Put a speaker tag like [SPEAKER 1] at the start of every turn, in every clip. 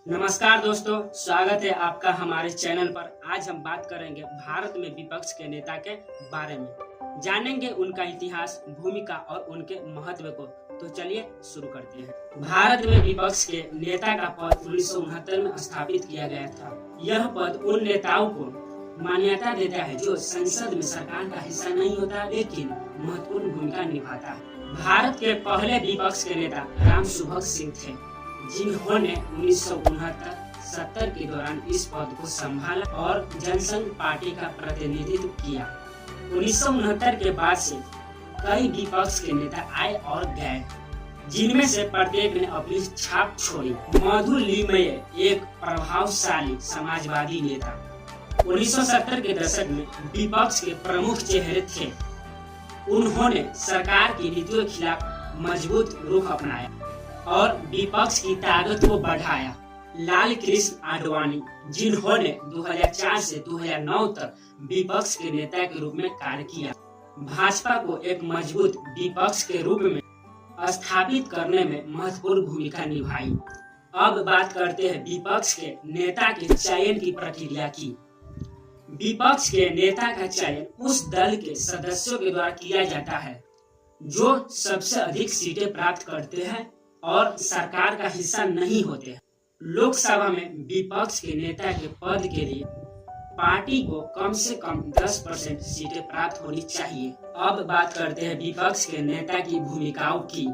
[SPEAKER 1] नमस्कार दोस्तों, स्वागत है आपका हमारे चैनल पर। आज हम बात करेंगे भारत में विपक्ष के नेता के बारे में। जानेंगे उनका इतिहास, भूमिका और उनके महत्व को। तो चलिए शुरू करते हैं। भारत में विपक्ष के नेता का पद 1969 में स्थापित किया गया था। यह पद उन नेताओं को मान्यता देता है जो संसद में सरकार का हिस्सा नहीं होता लेकिन महत्वपूर्ण भूमिका निभाता है। भारत के पहले विपक्ष के नेता राम सुभग सिंह थे, जिन्होंने 1969-70 के दौरान इस पद को संभाला और जनसंघ पार्टी का प्रतिनिधित्व किया। 1969 के बाद से कई विपक्ष के नेता आए और गए, जिनमें से प्रत्येक ने अपनी छाप छोड़ी। मधु लिमये एक प्रभावशाली समाजवादी नेता 1970 के दशक में विपक्ष के प्रमुख चेहरे थे। उन्होंने सरकार की नीतियों के खिलाफ मजबूत रुख अपनाया और विपक्ष की ताकत को बढ़ाया। लाल कृष्ण आडवाणी, जिन्होंने 2004 से 2009 तक विपक्ष के नेता के रूप में कार्य किया, भाजपा को एक मजबूत विपक्ष के रूप में स्थापित करने में महत्वपूर्ण भूमिका निभाई। अब बात करते हैं विपक्ष के नेता के चयन की प्रक्रिया की। विपक्ष के नेता का चयन उस दल के सदस्यों के द्वारा किया जाता है जो सबसे अधिक सीटें प्राप्त करते हैं और सरकार का हिस्सा नहीं होते हैं। लोकसभा में विपक्ष के नेता के पद के लिए पार्टी को कम से कम 10% सीटें प्राप्त होनी चाहिए। अब बात करते हैं विपक्ष के नेता की भूमिकाओं की।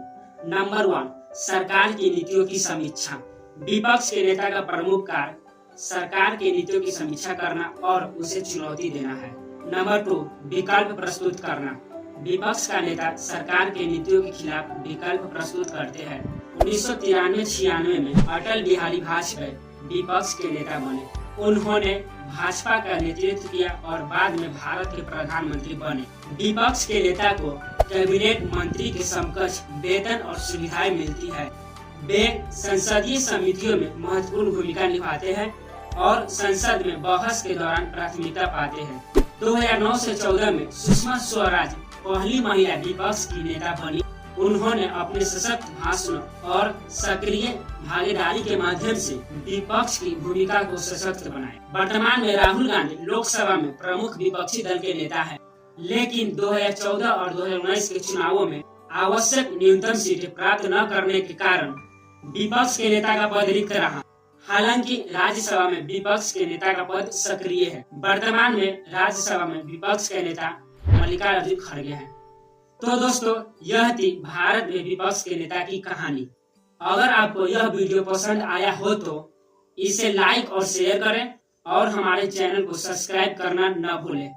[SPEAKER 1] नंबर 1, सरकार की नीतियों की समीक्षा। विपक्ष के नेता का प्रमुख कार्य सरकार की नीतियों की समीक्षा करना और उसे चुनौती देना है। नंबर 2, विकल्प प्रस्तुत करना। विपक्ष का नेता सरकार के नीतियों के खिलाफ विकल्प प्रस्तुत करते हैं। 1993-96 में अटल बिहारी वाजपेयी विपक्ष के नेता बने। उन्होंने भाजपा का नेतृत्व किया और बाद में भारत के प्रधानमंत्री बने। विपक्ष के नेता को कैबिनेट मंत्री के समकक्ष वेतन और सुविधाएं मिलती है। वे संसदीय समितियों में महत्वपूर्ण भूमिका निभाते हैं और संसद में बहस के दौरान प्राथमिकता पाते हैं। 2009 से 14 में सुषमा स्वराज पहली महिला विपक्ष की नेता बनी। उन्होंने अपने सशक्त भाषण और सक्रिय भागीदारी के माध्यम से विपक्ष की भूमिका को सशक्त बनाया। वर्तमान में राहुल गांधी लोकसभा में प्रमुख विपक्षी दल के नेता हैं, लेकिन 2014 और 2019 के चुनावों में आवश्यक न्यूनतम सीटें प्राप्त न करने के कारण विपक्ष के नेता का पद रिक्त रहा। हालांकि राज्यसभा में विपक्ष के नेता का पद सक्रिय है। वर्तमान में राज्यसभा में विपक्ष के नेता मल्लिकार्जुन खड़गे हैं। तो दोस्तों, यह थी भारत में विपक्ष के नेता की कहानी। अगर आपको यह वीडियो पसंद आया हो तो इसे लाइक और शेयर करें और हमारे चैनल को सब्सक्राइब करना न भूलें।